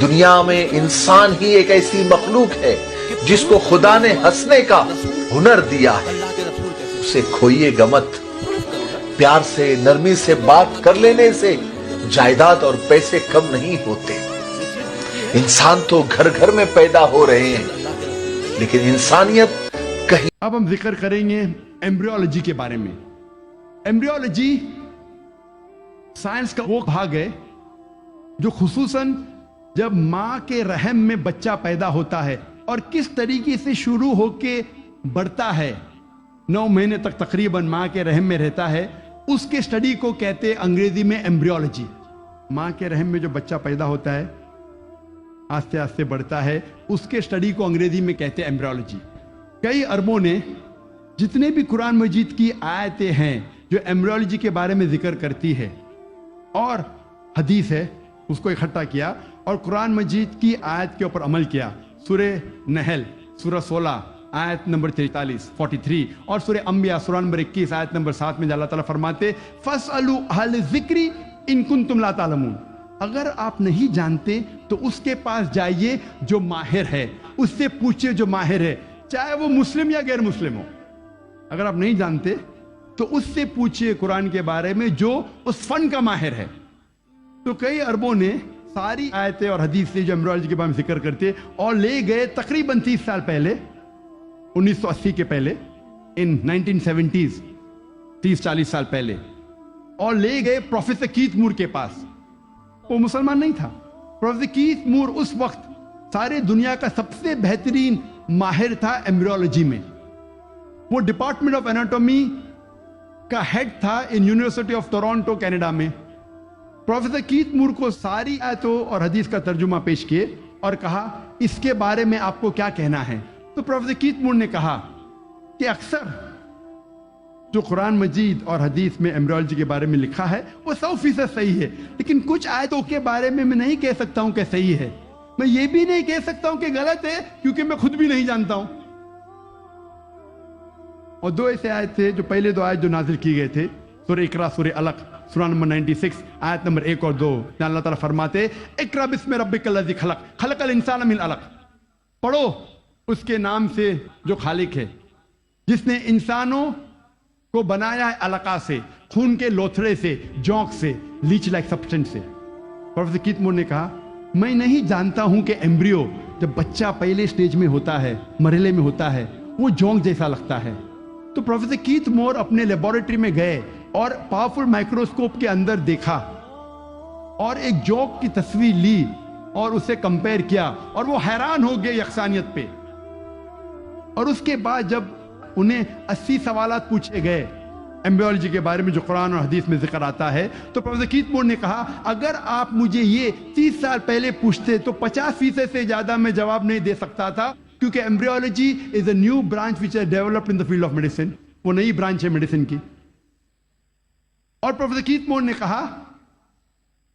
دنیا میں انسان ہی ایک ایسی مخلوق ہے جس کو خدا نے ہنسنے کا ہنر دیا ہے. اسے کھوئیے گا مت. پیار سے نرمی سے بات کر لینے سے جائیداد اور پیسے کم نہیں ہوتے. انسان تو گھر گھر میں پیدا ہو رہے ہیں لیکن انسانیت کہیں. اب ہم ذکر کریں گے ایمبریولوجی کے بارے میں. ایمبریولوجی سائنس کا وہ بھاگ ہے جو خصوصاً جب ماں کے رحم میں بچہ پیدا ہوتا ہے اور کس طریقے سے شروع ہو کے بڑھتا ہے، 9 مہینے تک تقریباً ماں کے رحم میں رہتا ہے، اس کے سٹڈی کو کہتے ہیں انگریزی میں ایمبریولوجی. ماں کے رحم میں جو بچہ پیدا ہوتا ہے، آہستہ آہستہ بڑھتا ہے، اس کے سٹڈی کو انگریزی میں کہتے ہیں ایمبریولوجی. کئی عربوں نے جتنے بھی قرآن مجید کی آیتیں ہیں جو ایمبریولوجی کے بارے میں ذکر کرتی ہے اور حدیث ہے، اس کو اکٹھا کیا اور قرآن مجید کی آیت کے اوپر عمل کیا. سورہ نحل سورہ 16 آیت نمبر 43 اور سورہ انبیاء سورہ نمبر 21 آیت نمبر 7 میں اللہ تعالیٰ فرماتے فَاسْأَلُوا أَهْلَ الذِّكْرِ إِن كُنتُمْ لَا تَعْلَمُونَ. اگر آپ نہیں جانتے تو اس کے پاس جائیے جو ماہر ہے، اس سے پوچھئے جو ماہر ہے، چاہے وہ مسلم یا غیر مسلم ہو. اگر آپ نہیں جانتے تو اس سے پوچھئے قرآن کے بارے میں جو اس فن کا ماہر ہے. تو کئی عربوں نے ساری آیتیں اور حدیث سے جو ایمبریولوجی کے بارے میں ذکر کرتے اور لے گئے تقریباً 30 سال پہلے، 1980 کے پہلے، ان 1970s 30-40 سال پہلے، اور لے گئے پروفیسر کیتھ مور کے پاس. وہ مسلمان نہیں تھا. پروفیسر کیتھ مور اس وقت سارے دنیا کا سب سے بہترین ماہر تھا ایمبریولوجی میں. وہ ڈپارٹمنٹ آف اناٹومی کا ہیڈ تھا in university of Toronto Canada میں. پروفیسر کیتھ مور کو ساری آیتوں اور حدیث کا ترجمہ پیش کیے اور کہا اس کے بارے میں آپ کو کیا کہنا ہے. تو پروفیسر کیتھ مور نے کہا کہ اکثر جو قرآن مجید اور حدیث میں ایمبریولوجی کے بارے میں لکھا ہے وہ 100% صحیح ہے، لیکن کچھ آیتوں کے بارے میں میں نہیں کہہ سکتا ہوں کہ صحیح ہے. میں یہ بھی نہیں کہہ سکتا ہوں کہ غلط ہے کیونکہ میں خود بھی نہیں جانتا ہوں. اور 2 ایسے آیت تھے جو پہلے 2 آیت جو نازل کی گئے تھے، سورہ اقرا سورہ علق سورہ نمبر 96 آیت نمبر 1 اور 2 جہاں اللہ تعالیٰ فرماتے اقرا بسم ربک الذی خلق خلق الانسان من علق. پڑھو اس کے نام سے جو خالق ہے جس نے انسانوں کو بنایا ہے علقہ سے، خون کے لوتھڑے سے، جونک سے، لیچ لائک سبسٹنس سے. پروفیسر کیتھ مور نے کہا میں نہیں جانتا ہوں کہ ایمبریو جب بچہ پہلے سٹیج میں ہوتا ہے، مرحلے میں ہوتا ہے، وہ جونک جیسا لگتا ہے. تو پروفیسر کیتھ مور اپنے لیبورٹری میں گئے اور پاورفل مائکروسکوپ کے اندر دیکھا اور ایک جوک کی تصویر لی اور اسے کمپیئر کیا اور وہ حیران ہو گئے یکسانیت پہ. اور اس کے بعد جب انہیں 80 سوالات پوچھے گئے ایمبریولوجی کے بارے میں جو قرآن اور حدیث میں ذکر آتا ہے، تو پروفیسر کیتھ مور نے کہا اگر آپ مجھے یہ 30 سال پہلے پوچھتے تو 50% سے زیادہ میں جواب نہیں دے سکتا تھا، کیونکہ embryology is a new branch which is developed in the field of medicine. وہ نئی برانچ ہے میڈیسن کی. اور پروفیسر کیتھ مور نے کہا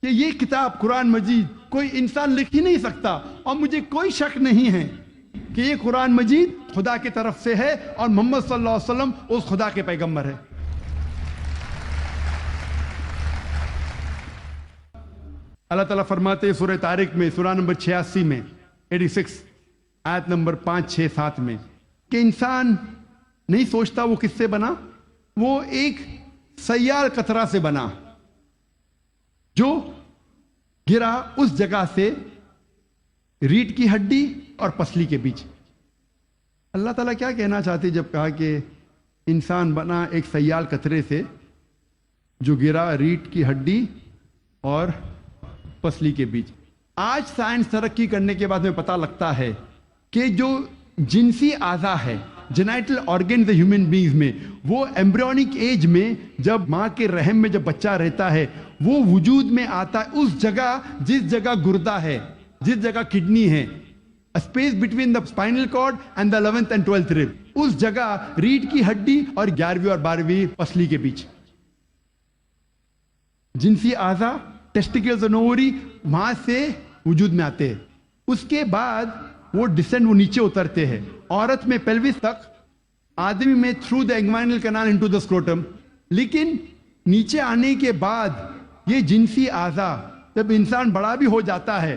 کہ یہ کتاب قرآن مجید کوئی انسان لکھ ہی نہیں سکتا، اور مجھے کوئی شک نہیں ہے کہ یہ قرآن مجید خدا کی طرف سے ہے اور محمد صلی اللہ علیہ وسلم اس خدا کے پیغمبر ہے. اللہ تعالیٰ فرماتے ہیں سورہ طارق میں سورہ نمبر 86 میں 86 آیت نمبر 5 6 7 میں کہ انسان نہیں سوچتا وہ کس سے بنا، وہ ایک سیال قطرہ سے بنا جو گرا اس جگہ سے ریڑھ کی ہڈی اور پسلی کے بیچ. اللہ تعالیٰ کیا کہنا چاہتے جب کہا کہ انسان بنا ایک سیال قطرے سے جو گرا ریڑھ کی ہڈی اور پسلی کے بیچ. آج سائنس ترقی کرنے کے بعد میں پتہ لگتا ہے کہ جو جنسی اعضا ہے، جینائٹل آرگن ہیومن بینگز میں، وہ ایمبریونک ایج میں جب ماں کے رحم میں جب بچہ رہتا ہے وہ وجود میں آتا ہے اس جگہ جس جگہ گردہ ہے، جس جگہ کڈنی ہے، space between the spinal cord and the 11th and 12th rib، اس جگہ ریڑھ کی ہڈی اور 11ویں اور 12ویں پسلی کے بیچ. جنسی اعضا ٹیسٹیکلز اور اووری وہاں سے وجود میں آتے ہیں. اس کے بعد وہ ڈسینڈ، وہ نیچے اترتے ہیں. عورت میں پیلوس تک، آدمی میں through the inguinal canal into the scrotum. لیکن نیچے آنے کے بعد یہ جنسی اعضا جب انسان بڑا بھی ہو جاتا ہے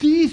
30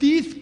30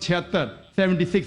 76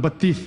32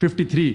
53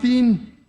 3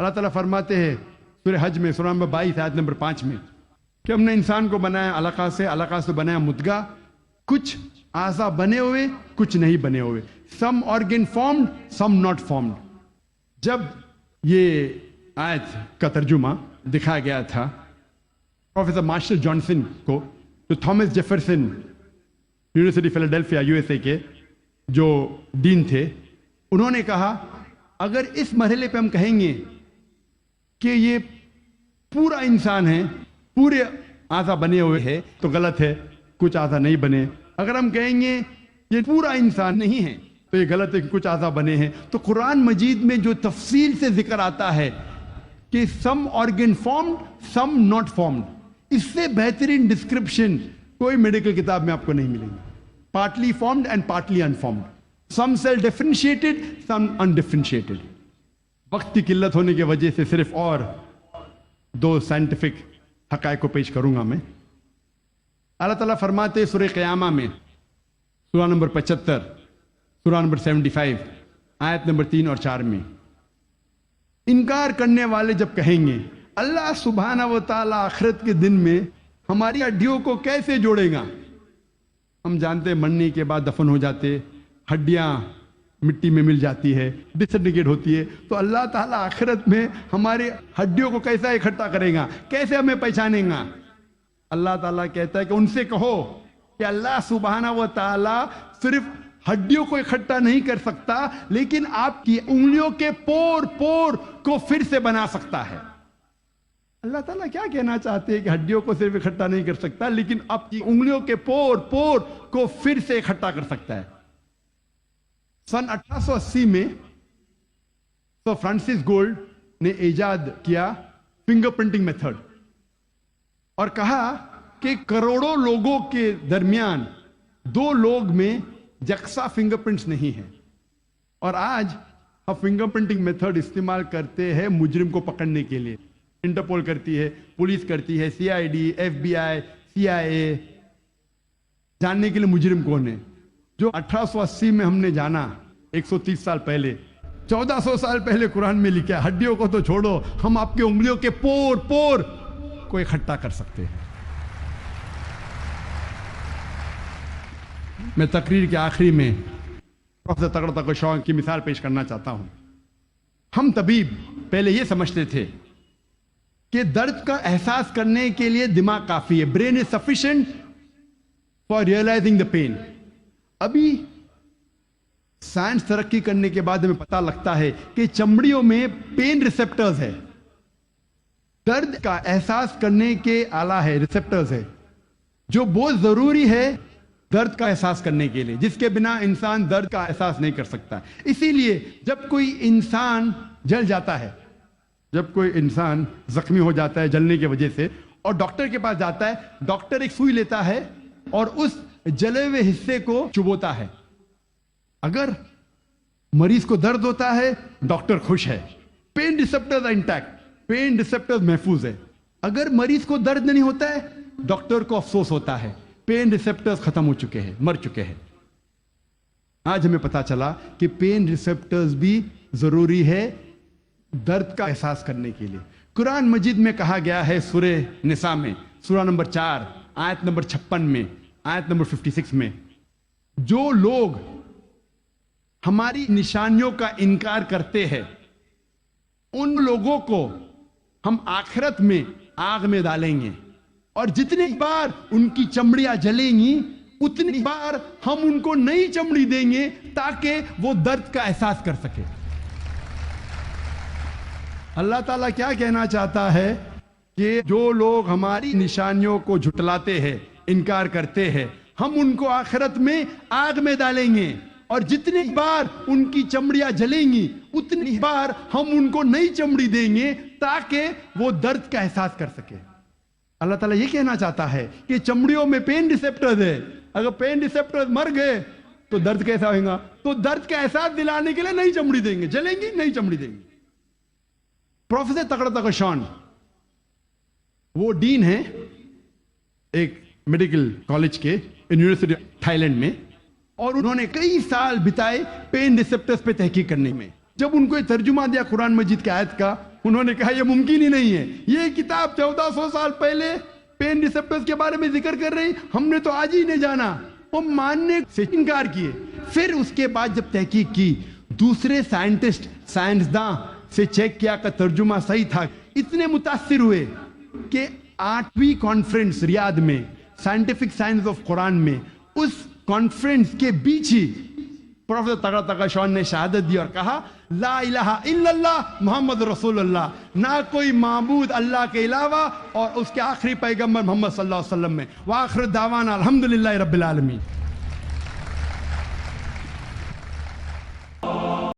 اللہ تعالیٰ فرماتے ہیں سورہ حج میں سورہ نمبر 22 آیت نمبر 5 میں کہ ہم نے انسان کو بنایا علقہ سے بنایا مدغہ، کچھ اعضا بنے ہوئے کچھ نہیں بنے ہوئے، some organ formed some not formed. جب یہ آیت کا ترجمہ دکھایا گیا تھا پروفیسر مارشل جانسن کو، جو تھامس جیفرسن یونیورسٹی فیلاڈیلفیا USA کے جو ڈین تھے، انہوں نے کہا اگر اس مرحلے پہ ہم کہیں گے کہ یہ پورا انسان ہے، پورے اعضا بنے ہوئے ہیں، تو غلط ہے، کچھ اعضا نہیں بنے۔ اگر ہم کہیں گے یہ پورا انسان نہیں ہے تو یہ غلط ہے کہ کچھ اعضا بنے ہیں۔ تو قرآن مجید میں جو تفصیل سے ذکر آتا ہے کہ some organ formed some not formed, اس سے بہترین ڈسکرپشن کوئی میڈیکل کتاب میں آپ کو نہیں ملے گی۔ Partly formed and partly informed, some cell differentiated some undifferentiated. وقت کی قلت ہونے کی وجہ سے صرف اور 2 سائنٹیفک حقائق کو پیش کروں گا میں۔ اللہ تعالیٰ فرماتے سورہ قیامہ میں سورہ نمبر 75 سورہ نمبر 75 آیت نمبر 3 اور 4 میں، انکار کرنے والے جب کہیں گے اللہ سبحانہ و تعالیٰ آخرت کے دن میں ہماری ہڈیوں کو کیسے جوڑے گا؟ ہم جانتے ہیں مرنے کے بعد دفن ہو جاتے، ہڈیاں مٹی میں مل جاتی ہے، ڈسنٹیگریٹ ہوتی ہے، تو اللہ تعالیٰ آخرت میں ہماری ہڈیوں کو کیسا اکٹھا کرے گا، کیسے ہمیں پہچانے گا؟ اللہ تعالیٰ کہتا ہے کہ ان سے کہو کہ اللہ سبحانہ و تعالیٰ صرف ہڈیوں کو اکٹھا نہیں کر سکتا، لیکن آپ کی انگلیوں کے پور پور کو پھر سے بنا سکتا ہے۔ اللہ تعالیٰ کیا کہنا چاہتے ہیں کہ ہڈیوں کو صرف اکٹھا نہیں کر سکتا، لیکن آپ کی انگلیوں کے پور پور کو پھر سے اکٹھا کر سکتا ہے۔ سن 1880 میں سر فرانسس گولڈ نے ایجاد کیا فنگر پرنٹنگ میتھڈ اور کہا کہ کروڑوں لوگوں کے درمیان 2 لوگ میں یکساں فنگر پرنٹس نہیں ہیں، اور آج ہم فنگر پرنٹنگ میتھڈ استعمال کرتے ہیں مجرم کو پکڑنے کے لیے۔ انٹرپول کرتی ہے، پولیس کرتی ہے، CID FBI CIA، جاننے کے لیے مجرم کون ہے۔ جو 1880 میں ہم نے جانا 130 سال پہلے، 1400 سال پہلے قرآن میں لکھا ہے ہڈیوں کو تو چھوڑو، ہم آپ کے انگلیوں کے پور پور کو اکٹھا کر سکتے ہیں۔ میں تقریر کے آخری میں پروفیسر تگڑا تقو شاہ کی مثال پیش کرنا چاہتا ہوں۔ ہم طبیب پہلے یہ سمجھتے تھے کہ درد کا احساس کرنے کے لیے دماغ کافی ہے، brain is sufficient for realising the pain. ابھی سائنس ترقی کرنے کے بعد ہمیں پتہ لگتا ہے کہ چمڑیوں میں پین ریسپٹرز ہے، درد کا احساس کرنے کے آلہ ہے، ریسپٹرز ہے، جو بہت ضروری ہے درد کا احساس کرنے کے لیے، جس کے بنا انسان درد کا احساس نہیں کر سکتا۔ اسی لیے جب کوئی انسان جل جاتا ہے، جب کوئی انسان زخمی ہو جاتا ہے جلنے کی وجہ سے اور ڈاکٹر کے پاس جاتا ہے، ڈاکٹر ایک سوئی لیتا ہے اور اس جلے ہوئے حصے کو چبوتا ہے۔ اگر مریض کو درد ہوتا ہے ڈاکٹر خوش ہے، pain receptors intact, pain receptors محفوظ ہے۔ اگر مریض کو درد نہیں ہوتا ہے ڈاکٹر کو افسوس ہوتا ہے، پین ریسپٹرز ختم ہو چکے ہیں، مر چکے ہیں۔ آج ہمیں پتا چلا کہ پین ریسپٹرز بھی ضروری ہے درد کا احساس کرنے کے لیے۔ قرآن مجید میں کہا گیا ہے سورہ نساء میں سورہ نمبر 4 آیت نمبر 56 میں، آیت نمبر 56 میں، جو لوگ ہماری نشانیوں کا انکار کرتے ہیں ان لوگوں کو ہم آخرت میں آگ میں ڈالیں گے، اور جتنی بار ان کی چمڑیاں جلیں گی اتنی بار ہم ان کو نئی چمڑی دیں گے تاکہ وہ درد کا احساس کر سکے۔ اللہ تعالیٰ کیا کہنا چاہتا ہے کہ جو لوگ ہماری نشانیوں کو جھٹلاتے ہیں، انکار کرتے ہیں، ہم ان کو آخرت میں آگ میں ڈالیں گے، اور جتنی بار ان کی چمڑیاں جلیں گی اتنی بار ہم ان کو نئی چمڑی دیں گے تاکہ وہ درد کا احساس کر سکے۔ اللہ تعالیٰ یہ کہنا چاہتا ہے کہ چمڑیوں میں پین ریسپٹرز ہے، اگر پین ریسپٹرز مر گئے تو درد کیسا ہوگا؟ تو درد کا احساس دلانے کے لیے نئی چمڑی دیں گے، جلیں گی نئی چمڑی دیں گے۔ پروفیسر تگڑا تقو شان وہ ڈین ہیں ایک میڈیکل کالج کے یونیورسٹی تھائی لینڈ میں، اور انہوں نے کئی سال بتائے پین ریسپٹرز پہ تحقیق کرنے میں۔ جب ان کو یہ ترجمہ دیا قرآن مجید کی آیت کا انہوں نے کہا یہ ممکن ہی نہیں ہے، یہ کتاب 1400 سال پہلے پین ریسپٹرز کے بارے میں ذکر کر رہی، ہم نے تو آج ہی نہیں جانا. وہ ماننے سے انکار کیے. پھر اس کے بعد جب تحقیق کی، دوسرے سائنٹسٹ سائنسداں سے چیک کیا کہ ترجمہ صحیح تھا، اتنے متاثر ہوئے کہ 8ویں کانفرنس ریاض میں سائنٹیفک سائنس آف قرآن میں، اس کانفرنس کے بیچ ہی پروفیسر تغا تغا شون نے شہادت دی اور کہا لا الہ الا اللہ محمد رسول اللہ، نہ کوئی معبود اللہ کے علاوہ، اور اس کے آخری پیغمبر محمد صلی اللہ علیہ وسلم میں. وآخر دعوانا الحمدللہ رب العالمین.